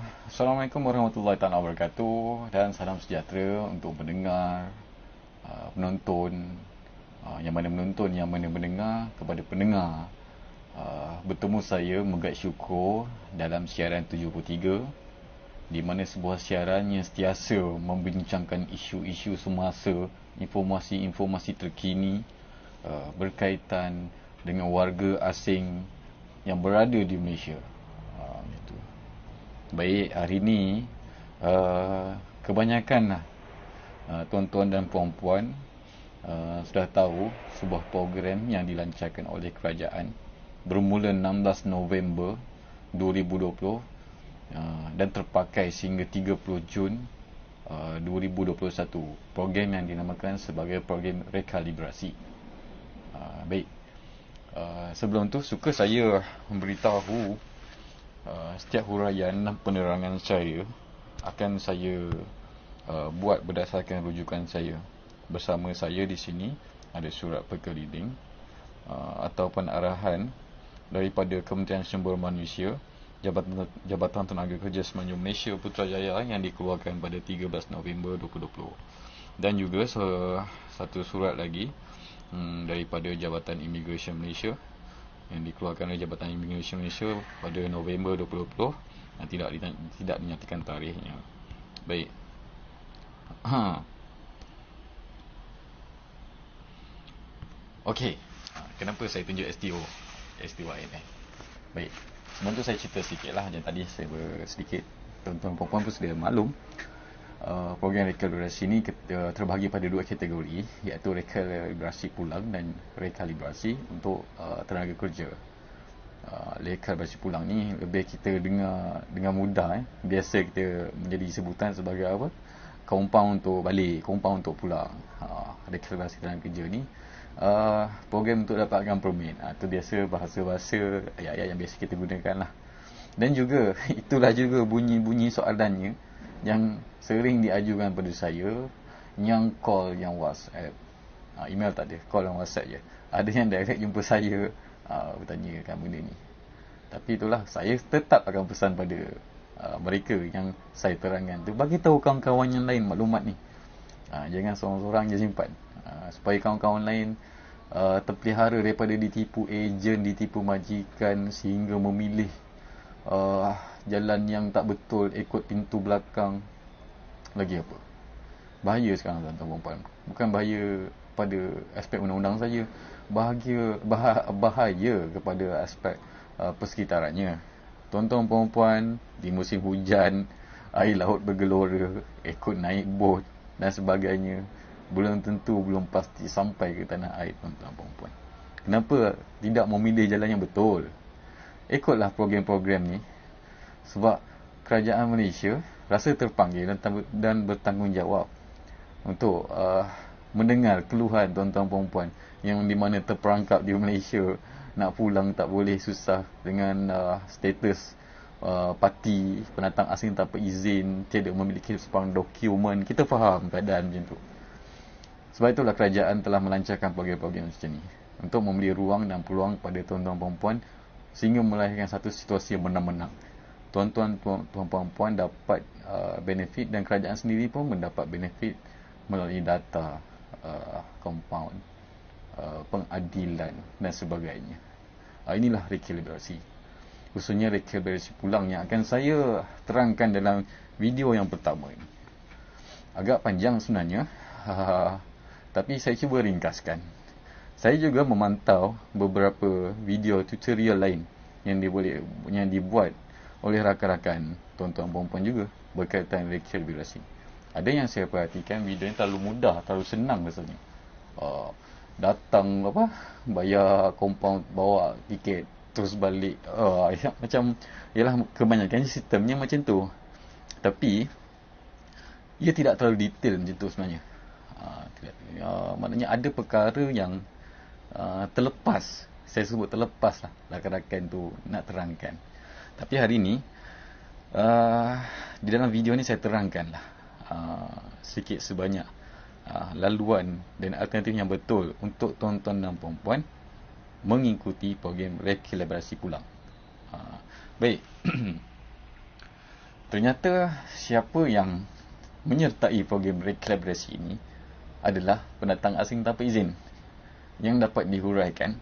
Assalamualaikum warahmatullahi taala wabarakatuh dan salam sejahtera untuk pendengar, penonton, yang mana menonton, yang mana mendengar, kepada pendengar. Bertemu saya Megat Syukur dalam siaran 73, di mana sebuah siaran yang sentiasa membincangkan isu-isu semasa, informasi-informasi terkini berkaitan dengan warga asing yang berada di Malaysia. Gitu. Baik, hari ini kebanyakan tuan-tuan dan puan-puan sudah tahu sebuah program yang dilancarkan oleh kerajaan bermula 16 November 2020 dan terpakai sehingga 30 Jun 2021. Program yang dinamakan sebagai program rekalibrasi. Baik, sebelum tu suka saya memberitahu setiap huraian dan penerangan saya akan saya buat berdasarkan rujukan saya. Bersama saya di sini ada surat perkeliling ataupun arahan daripada Kementerian Sumber Manusia, Jabatan Tenaga Kerja Semenanjung Malaysia Putrajaya yang dikeluarkan pada 13 November 2020. Dan juga satu surat lagi daripada Jabatan Immigration Malaysia yang dikeluarkan oleh Jabatan Immigration Malaysia pada November 2020 dan tidak dinyatakan tarikhnya. Baik. Okey. Kenapa saya tunjuk STYN Baik. Sebelum tu saya cerita sikit lah. Macam tadi saya sedikit, tuan-tuan puan-puan pun sudah maklum, program rekalibrasi ini terbahagi pada dua kategori, iaitu rekalibrasi pulang dan rekalibrasi untuk tenaga kerja. Rekalibrasi pulang ni lebih kita dengar dengan mudah, biasa kita menjadi sebutan sebagai apa? Compound untuk balik, compound untuk pulang. Rekalibrasi tenaga kerja ni program untuk dapatkan permit. Itu biasa bahasa-bahasa ayat-ayat yang biasa kita gunakan lah. Dan juga itulah juga bunyi-bunyi soalannya yang sering diajukan pada saya, yang call, yang WhatsApp. Email tak ada, call dan WhatsApp je. Ada yang direct jumpa saya bertanyakan benda ni. Tapi itulah, saya tetap akan pesan pada mereka yang saya terangkan tu, bagi tahu kawan-kawan yang lain maklumat ni. Jangan seorang-seorang je simpan, supaya kawan-kawan lain terpelihara daripada ditipu ejen, ditipu majikan, sehingga memilih jalan yang tak betul, ikut pintu belakang. Lagi apa? Bahaya sekarang tuan-tuan puan. Bukan bahaya pada aspek undang-undang saja, bahaya kepada aspek persekitarannya. Tuan-tuan puan-puan, di musim hujan, air laut bergelora, ikut naik bot dan sebagainya, belum tentu, belum pasti sampai ke tanah air tuan-tuan puan-puan. Kenapa tidak memilih jalan yang betul? Ikutlah program-program ni, sebab kerajaan Malaysia rasa terpanggil dan bertanggungjawab untuk mendengar keluhan tuan-tuan puan-puan yang di mana terperangkap di Malaysia, nak pulang tak boleh, susah dengan status parti pendatang asing tanpa izin, tidak memiliki sebarang dokumen. Kita faham keadaan macam tu. Sebab itulah kerajaan telah melancarkan program-program macam ni untuk memberi ruang dan peluang pada tuan-tuan puan-puan sehingga melahirkan satu situasi yang menang-menang. Tuan-tuan puan-puan dapat benefit dan kerajaan sendiri pun mendapat benefit melalui data, compound, pengadilan dan sebagainya. Inilah rekalibrasi. Khususnya rekalibrasi pulang yang akan saya terangkan dalam video yang pertama ini. Agak panjang sebenarnya, tapi saya cuba ringkaskan. Saya juga memantau beberapa video tutorial lain yang dibuat oleh rakan-rakan tuan-tuan puan-puan juga berkaitan rekalibrasi. Ada yang saya perhatikan video ni terlalu mudah, terlalu senang rasanya. Datang bayar compound, bawa tiket, terus balik. Macam, yalah, kebanyakan sistemnya macam tu. Tapi ia tidak terlalu detail macam tu sebenarnya. Maknanya ada perkara yang terlepas. Saya sebut terlepas lah, rakan-rakan tu nak terangkan. Tapi hari ni di dalam video ni saya terangkan lah sikit sebanyak laluan dan alternatif yang betul untuk tuan-tuan dan puan-puan mengikuti program rekalibrasi pulang. Baik. Ternyata siapa yang menyertai program rekalibrasi ini adalah pendatang asing tanpa izin yang dapat dihuraikan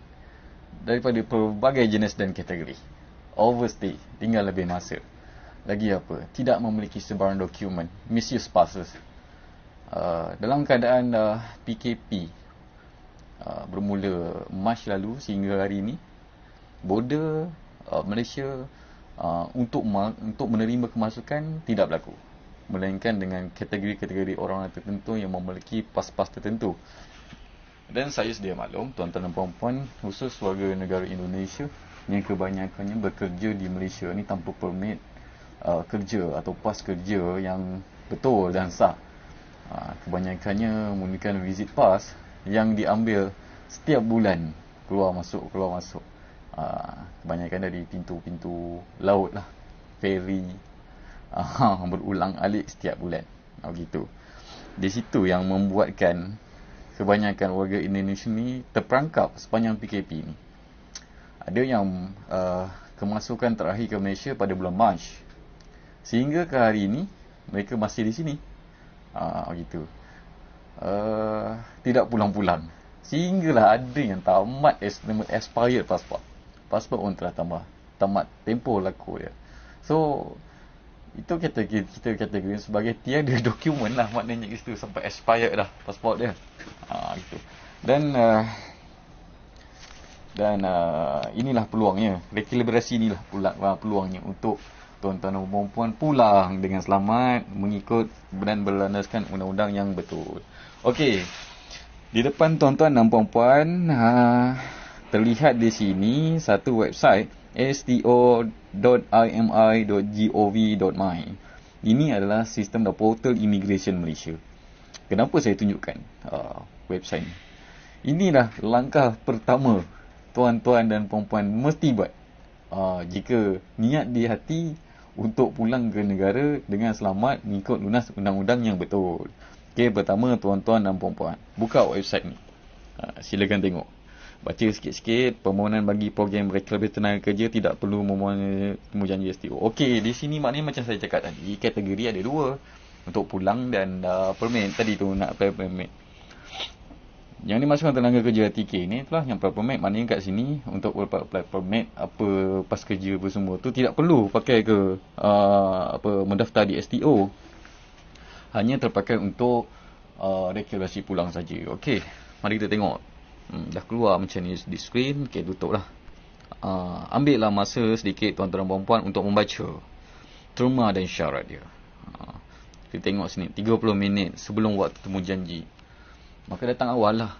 daripada pelbagai jenis dan kategori. Overstay, tinggal lebih masa. Lagi apa? Tidak memiliki sebarang dokumen, misuse passes. Dalam keadaan PKP bermula Mac lalu sehingga hari ini, border Malaysia untuk menerima kemasukan tidak berlaku, melainkan dengan kategori-kategori orang tertentu yang memiliki pas-pas tertentu. Dan saya sedia maklum, tuan-tuan dan puan-puan, khusus warga negara Indonesia yang kebanyakannya bekerja di Malaysia ni tanpa permit kerja atau pas kerja yang betul dan sah. Kebanyakannya menggunakan visit pass yang diambil setiap bulan, keluar masuk. Kebanyakan dari pintu-pintu laut lah, feri, berulang alik setiap bulan. Begitu. Di situ yang membuatkan kebanyakan warga Indonesia ni terperangkap sepanjang PKP ni. Ada yang kemasukan terakhir ke Malaysia pada bulan Mac, sehingga ke hari ini mereka masih di sini. Begitu. Tidak pulang-pulang. Sehinggalah ada yang tamat expired pasport. Pasport pun telah tamat tempoh laku dia. So, itu kita kategori sebagai tiada dokumen lah. Maknanya itu sampai expired dah pasport dia. Gitu. Dan inilah peluangnya. Rekalibrasi inilah peluangnya untuk tuan-tuan dan puan-puan pulang dengan selamat, mengikut dan berlandaskan undang-undang yang betul. Okey. Di depan tuan-tuan dan puan-puan, terlihat di sini satu website, sto.imi.gov.my. Ini adalah sistem dan portal Immigration Malaysia. Kenapa saya tunjukkan website ini? Inilah langkah pertama tuan-tuan dan puan-puan mesti buat jika niat di hati untuk pulang ke negara dengan selamat mengikut lunas undang-undang yang betul. Okey, pertama tuan-tuan dan puan-puan, buka website ni. Silakan tengok. Baca sikit-sikit. Permohonan bagi program rekalibrasi tenaga kerja tidak perlu memohon temujanji STO. Okey, di sini maknanya macam saya cakap tadi, kategori ada dua, untuk pulang dan permit. Tadi tu nak apply permit. Yang dimasukkan tenaga kerja TK ni telah yang apply permit. Maknanya kat sini untuk apply permit apa pas kerja apa semua tu tidak perlu pakai ke mendaftar di STO. Hanya terpakai untuk rekalibrasi pulang saja. Okey, mari kita tengok. Dah keluar macam ni di skrin. Okey, tutup lah. Ambil lah masa sedikit tuan-tuan dan puan-puan untuk membaca terma dan syarat dia. Kita tengok sini 30 minit sebelum waktu temu janji. Maka datang awal lah.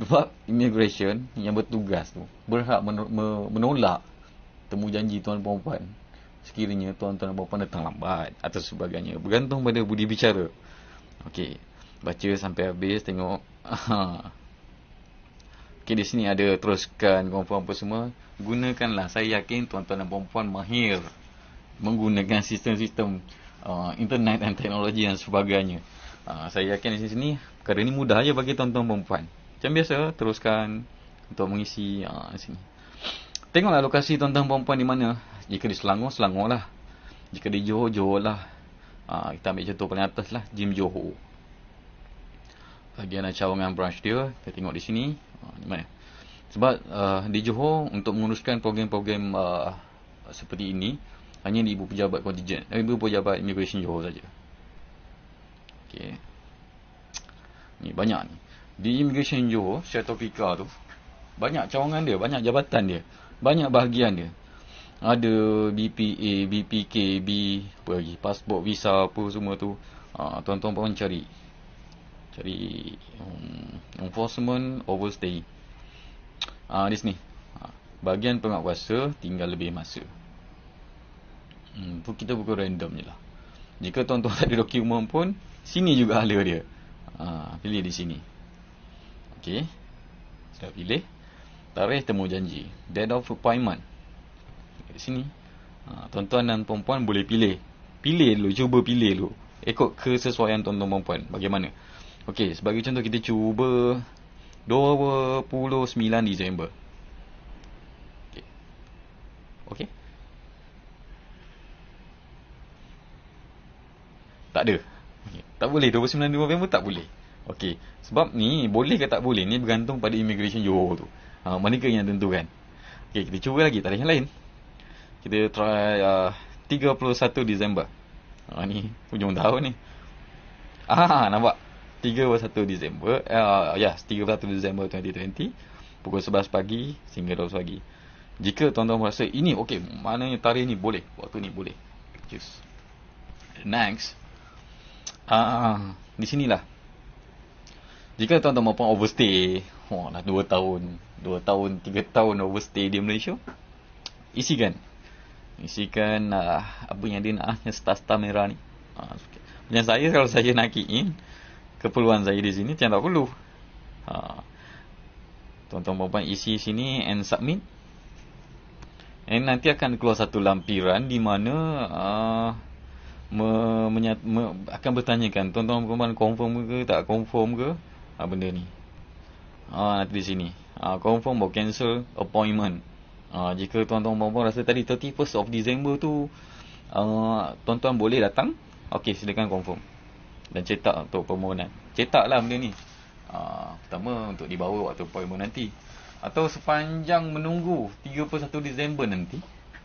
Sebab immigration yang bertugas tu berhak menolak temu janji tuan puan-puan sekiranya tuan-tuan dan puan-puan datang lambat atau sebagainya, bergantung pada budi bicara. Okey, baca sampai habis, tengok. Okey, di sini ada teruskan puan-puan apa semua. Gunakanlah, saya yakin tuan-tuan dan puan-puan mahir menggunakan sistem-sistem internet dan teknologi dan sebagainya. Saya yakin di sini perkara ni mudah aja bagi tuan-tuan dan puan-puan. Macam biasa, teruskan untuk mengisi sini. Tengoklah lokasi tuan-tuan dan puan-puan di mana. Jika di Selangor, Selangor lah. Jika di Johor, Johor lah. Kita ambil contoh paling atas lah, Jim Johor. Bahagian cawangan branch dia, kita tengok di sini. Di mana? Sebab di Johor, untuk menguruskan program-program seperti ini, hanya di Ibu Pejabat Kontingen, Ibu Pejabat Immigration Johor saja. Okey. Ni banyak ni. Di Immigration Johor, secara topika tu, banyak cawangan dia, banyak jabatan dia, banyak bahagian dia. Ada BPA, BPKB, apa lagi, pasport, visa, apa semua tu. Tuan-tuan pun cari enforcement, overstay. Di sini. Bahagian penguatkuasa tinggal lebih masa. Tu kita bukan random je lah. Jika tuan-tuan tak ada dokumen pun, sini juga hala dia. Pilih di sini. Okey. Sudah pilih. Tarikh temu janji, date of appointment. Di sini. Tuan-tuan dan puan-puan boleh pilih. Pilih dulu, cuba pilih dulu. Ikut kesesuaian tuan-tuan puan-puan. Bagaimana? Okey, sebagai contoh kita cuba 29 Disember. Okey. Tak ada. Okay. Tak boleh, 29 November tak boleh. Okey, sebab ni boleh ke tak boleh ni bergantung pada immigration Johor tu. Mereka yang tentukan. Okey, kita cuba lagi tarikh yang lain. Kita try 31 Disember. Ni hujung tahun ni. Nampak? 31 Disember. Yes, 31 Disember 2020. Pukul 11 pagi sehingga 12 pagi. Jika tuan-tuan merasa ini okey, maknanya tarikh ni boleh, waktu ni boleh. Just. Next. Di sinilah. Jika tuan-tuan maupun overstay, dah 2 tahun, 3 tahun overstay di Malaysia, isikan apa yang dia nak, yang star merah ni. Macam saya, kalau saya nak key in keperluan saya di sini, tiada tak perlu. Tuan-tuan perempuan isi sini and submit. And nanti akan keluar satu lampiran di mana akan bertanyakan tuan-tuan perempuan confirm ke tak confirm ke benda ni. Nanti di sini confirm or cancel appointment. Jika tuan-tuan perempuan rasa tadi 31st of December tu tuan-tuan boleh datang, okey, silakan confirm dan cetak untuk permohonan. Cetaklah benda ni. Pertama untuk dibawa waktu appointment nanti, atau sepanjang menunggu 31 Disember nanti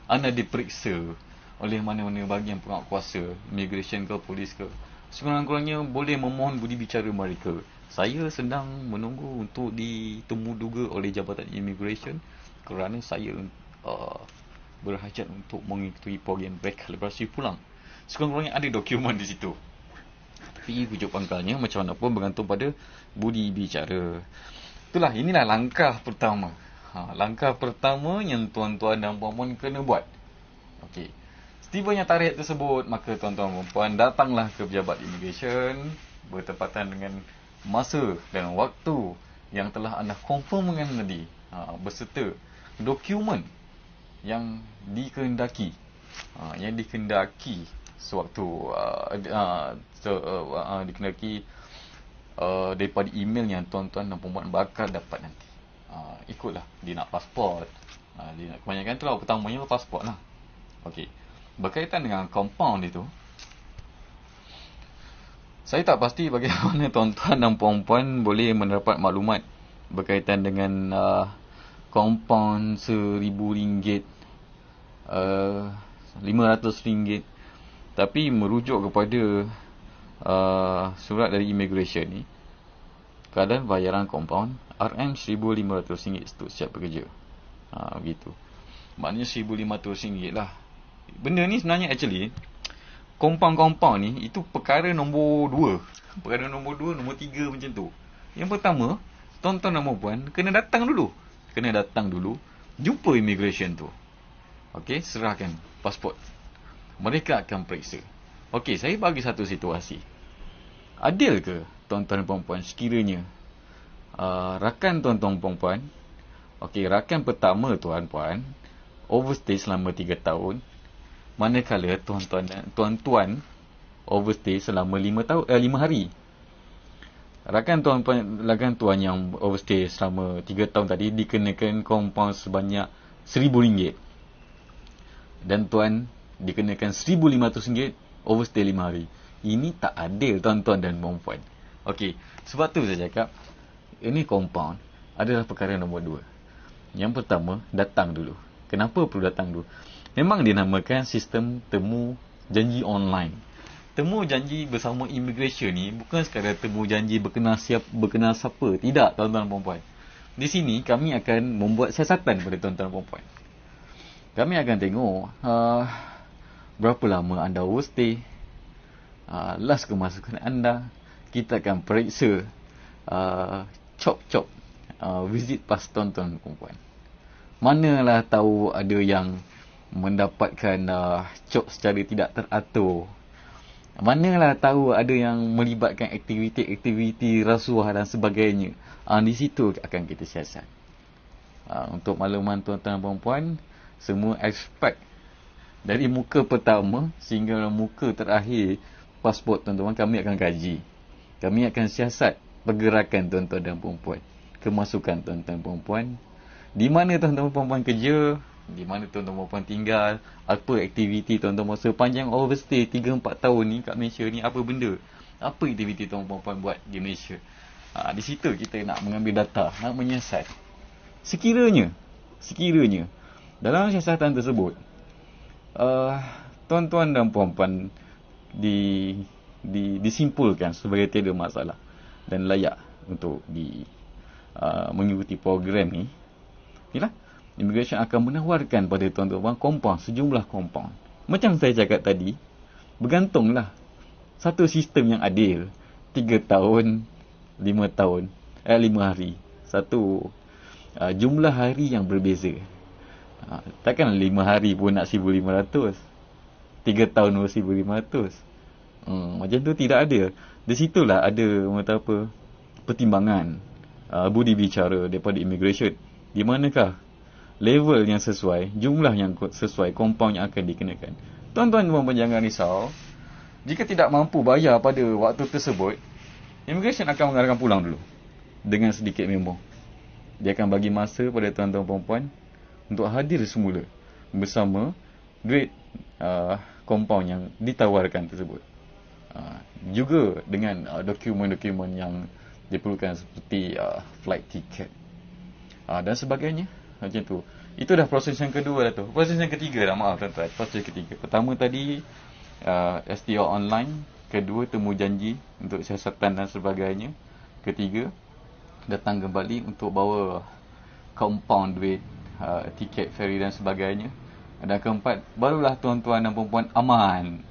anda diperiksa oleh mana-mana bahagian penguatkuasa, immigration ke, polis ke. Sekurang-kurangnya boleh memohon budi bicara mereka. Saya sedang menunggu untuk ditemuduga oleh Jabatan Immigration kerana saya berhajat untuk mengikuti program rekalibrasi pulang. Sekurang-kurangnya ada dokumen di situ. Tapi hujung pangkalnya macam mana pun bergantung pada budi bicara. Inilah langkah pertama. Langkah pertama yang tuan-tuan dan puan-puan kena buat. Okey. Setibanya tarikh tersebut, maka tuan-tuan dan puan-puan datanglah ke pejabat immigration bertepatan dengan masa dan waktu yang telah anda confirmkan tadi, beserta dokumen yang dikehendaki. Sewaktu dikehendaki daripada email yang tuan-tuan dan puan-puan bakal dapat nanti. Ikutlah, dia nak pasport. Dia nak, kebanyakan tu lah, pertamanya pasport lah. Okey. Berkaitan dengan compound itu, saya tak pasti bagaimana tuan-tuan dan puan-puan boleh mendapat maklumat berkaitan dengan compound RM1,000, RM500. Tapi merujuk kepada surat dari immigration ni, keadaan bayaran compound RM1,500 untuk setiap pekerja. Begitu. Maknanya RM1,500 lah. Benda ni sebenarnya actually compound ni itu perkara nombor 2. Perkara nombor 2, nombor 3 macam tu. Yang pertama, tuan-tuan dan puan kena datang dulu. Jumpa immigration tu. Okey, serahkan pasport. Mereka akan periksa. Okey, saya bagi satu situasi. Adil ke tuan-tuan dan puan sekiranya rakan tuan-tuan puan, okey, rakan pertama tuan-puan overstay selama 3 tahun, manakala tuan-tuan overstay selama 5 hari. Rakan tuan yang overstay selama 3 tahun tadi dikenakan compound sebanyak RM1,000. Dan tuan dikenakan RM1,500 overstay 5 hari. Ini tak adil tuan-tuan dan puan-puan. Okey, sebab tu saya cakap ini compound adalah perkara nombor 2. Yang pertama, datang dulu. Kenapa perlu datang dulu? Memang dinamakan sistem temu janji online. Temu janji bersama immigration ni bukan sekadar temu janji berkenal siapa. Tidak, tuan-tuan dan puan-puan. Di sini kami akan membuat siasatan kepada tuan-tuan dan puan-puan. Kami akan tengok berapa lama anda overstay, last kemasukan anda. Kita akan periksa chop visit pas tuan-tuan dan puan-puan. Manalah tahu ada yang mendapatkan cop secara tidak teratur. Manalah tahu ada yang melibatkan aktiviti rasuah dan sebagainya. Di situ akan kita siasat. Untuk makluman tuan-tuan dan puan-puan, semua aspek dari muka pertama sehingga muka terakhir pasport tuan-tuan kami akan kaji. Kami akan siasat pergerakan tuan-tuan dan puan-puan, kemasukan tuan-tuan dan puan-puan, di mana tuan-tuan dan puan-puan kerja, di mana tuan-tuan puan tinggal, apa aktiviti tuan-tuan sepanjang overstay 3-4 tahun ni kat Malaysia ni, apa benda, apa aktiviti tuan-tuan puan buat di Malaysia. Di situ kita nak mengambil data, nak menyiasat. Sekiranya dalam siasatan tersebut tuan-tuan dan puan-puan disimpulkan sebagai tiada masalah dan layak untuk mengikuti program ni, immigration akan menawarkan pada tuan-tuan kompaun, sejumlah kompaun. Macam saya cakap tadi, bergantunglah satu sistem yang adil, 3 tahun, 5 tahun, 5 hari, satu jumlah hari yang berbeza. Takkan 5 hari pun nak 1,500, 3 tahun pun 1,500. Macam tu tidak ada. Di situlah ada pertimbangan budi bicara daripada immigration. Di manakah level yang sesuai, jumlah yang sesuai, kompaun yang akan dikenakan. Tuan-tuan dan puan jangan risau. Jika tidak mampu bayar pada waktu tersebut, immigration akan mengarahkan pulang dulu dengan sedikit memo. Dia akan bagi masa pada tuan-tuan dan puan untuk hadir semula bersama duit kompaun yang ditawarkan tersebut. Juga dengan dokumen-dokumen yang diperlukan seperti flight ticket dan sebagainya. Macam tu. Itu dah proses yang kedua dah tu. Proses yang ketiga dah, maaf tuan-tuan. Proses ketiga. Pertama tadi STO online. Kedua, temu janji untuk siasatan dan sebagainya. Ketiga, datang kembali untuk bawa compound duit, tiket ferry dan sebagainya. Dan keempat, barulah tuan-tuan dan puan-puan aman.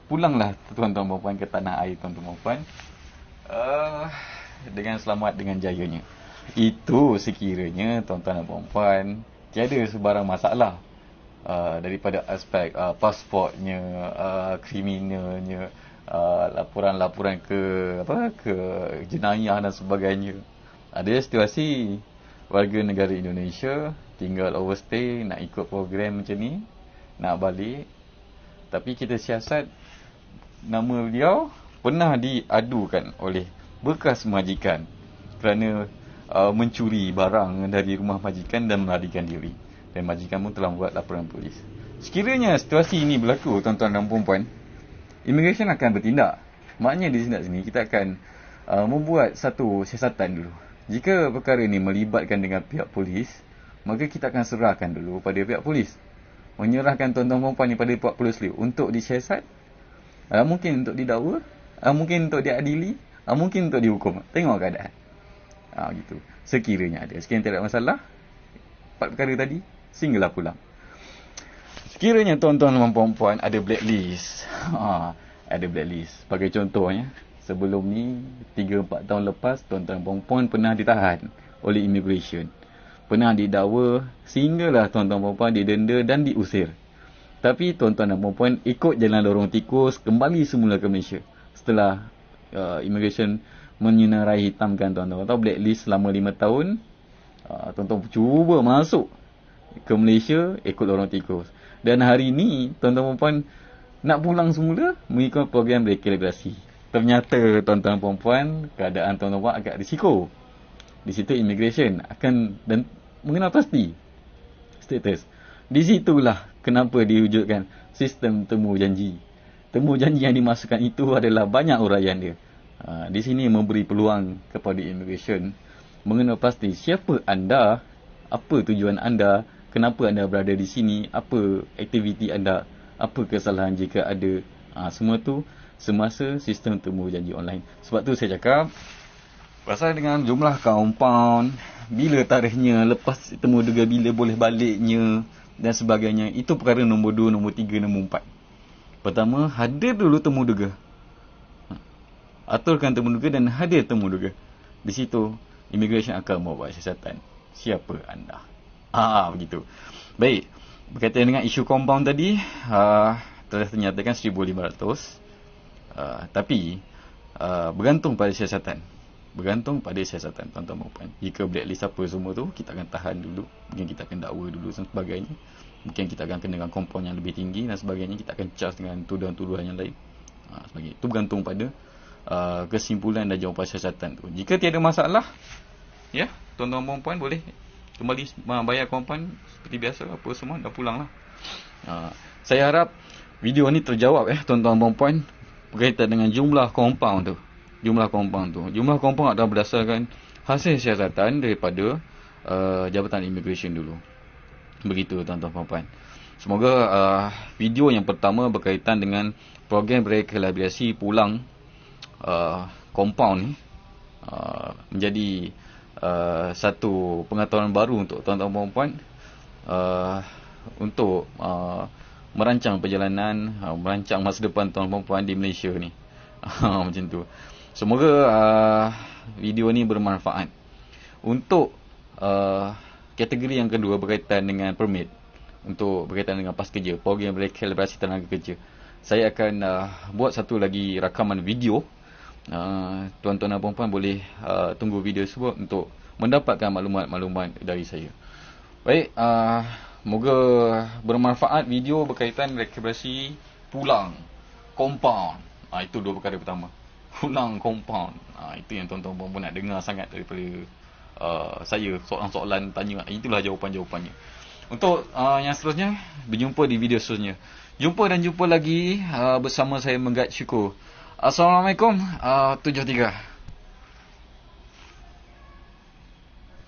Pulanglah tuan-tuan dan puan-puan ke tanah air tuan-tuan dan puan. Dengan selamat, dengan jayanya. Itu sekiranya tuan-tuan dan puan-puan tiada sebarang masalah daripada aspek pasportnya, kriminalnya, laporan-laporan ke jenayah dan sebagainya. Ada situasi warga negara Indonesia tinggal overstay, nak ikut program macam ni, nak balik, tapi kita siasat nama beliau pernah diadukan oleh bekas majikan kerana mencuri barang dari rumah majikan dan melarikan diri, dan majikan pun telah membuat laporan polis. Sekiranya situasi ini berlaku tuan-tuan dan puan-puan, immigration akan bertindak. Maknanya di sini kita akan membuat satu siasatan dulu. Jika perkara ini melibatkan dengan pihak polis, maka kita akan serahkan dulu pada pihak polis, menyerahkan tuan-tuan dan puan-puan pada pihak polis untuk disiasat, mungkin untuk didakwa, mungkin untuk diadili, mungkin untuk dihukum. Tengok keadaan. Gitu. Sekiranya tidak ada masalah 4 perkara tadi, sehinggalah pulang. Sekiranya tuan-tuan dan puan-puan ada blacklist, ada blacklist. Sebagai contohnya, sebelum ni 3-4 tahun lepas, tuan-tuan dan puan-puan pernah ditahan oleh immigration, pernah didakwa, sehinggalah tuan-tuan dan puan-puan didenda dan diusir. Tapi tuan-tuan dan puan-puan ikut jalan lorong tikus, kembali semula ke Malaysia setelah immigration menyenarai hitamkan tuan-tuan tahu blacklist selama 5 tahun. Tuan-tuan cuba masuk ke Malaysia ikut lorong tikus, dan hari ni tuan-tuan dan puan nak pulang semula mengikut program rekalibrasi. Ternyata tuan-tuan dan puan keadaan tuan-tuan puan agak risiko. Di situ immigration akan dan mengenal pasti status. Di situlah kenapa diwujudkan sistem temu janji. Temu janji yang dimasukkan itu adalah banyak uraian dia. Di sini memberi peluang kepada immigration mengenal pasti siapa anda, apa tujuan anda, kenapa anda berada di sini, apa aktiviti anda, apa kesalahan jika ada. Semua tu semasa sistem temu janji online. Sebab tu saya cakap, pasal dengan jumlah compound, bila tarikhnya, lepas temu duga bila boleh baliknya dan sebagainya, itu perkara nombor 2, nombor 3, nombor 4. Pertama, hadir dulu temu duga. Aturkan temu duga dan hadir temu duga. Di situ immigration akan membuat siasatan siapa anda. Begitu. Baik, berkaitan dengan isu compound tadi, telah dinyatakan 1,500. Tapi bergantung pada siasatan. Bergantung pada siasatan tuan-tuan dan puan. Jika blacklist apa semua tu, kita akan tahan dulu, mungkin kita akan dakwa dulu dan sebagainya. Mungkin kita akan kena dengan compound yang lebih tinggi dan sebagainya. Kita akan charge dengan tuduhan-tuduhan yang lain. Sebagainya. Itu bergantung pada kesimpulan dan jawapan siasatan tu. Jika tiada masalah, ya, tuan-tuan dan puan boleh kembali bayar kompaun seperti biasa, apa semua dah pulang lah. Saya harap video ni terjawab tuan-tuan dan puan, berkaitan dengan jumlah kompaun tu. Jumlah kompaun adalah berdasarkan hasil siasatan daripada Jabatan Immigration dulu. Begitu tuan-tuan dan puan. Semoga video yang pertama berkaitan dengan program rekalibrasi pulang kompaun ni menjadi satu pengetahuan baru untuk tuan-tuan dan puan, untuk merancang perjalanan, merancang masa depan tuan-tuan dan puan di Malaysia ni. Macam tu. Semoga video ni bermanfaat. Untuk kategori yang kedua berkaitan dengan permit, untuk berkaitan dengan pas kerja, program rekalibrasi tenaga kerja, saya akan buat satu lagi rakaman video. Tuan-tuan dan puan-puan boleh tunggu video tersebut untuk mendapatkan maklumat-maklumat dari saya. Baik, moga bermanfaat video berkaitan rekalibrasi pulang kompaun. Itu dua perkara pertama. Pulang kompaun. Itu yang tuan-tuan dan puan-puan nak dengar sangat daripada saya. Soalan-soalan tanya, itulah jawapan-jawapannya. Untuk yang seterusnya, berjumpa di video seterusnya. Jumpa lagi bersama saya, Menggat Syukur. Assalamualaikum. 73.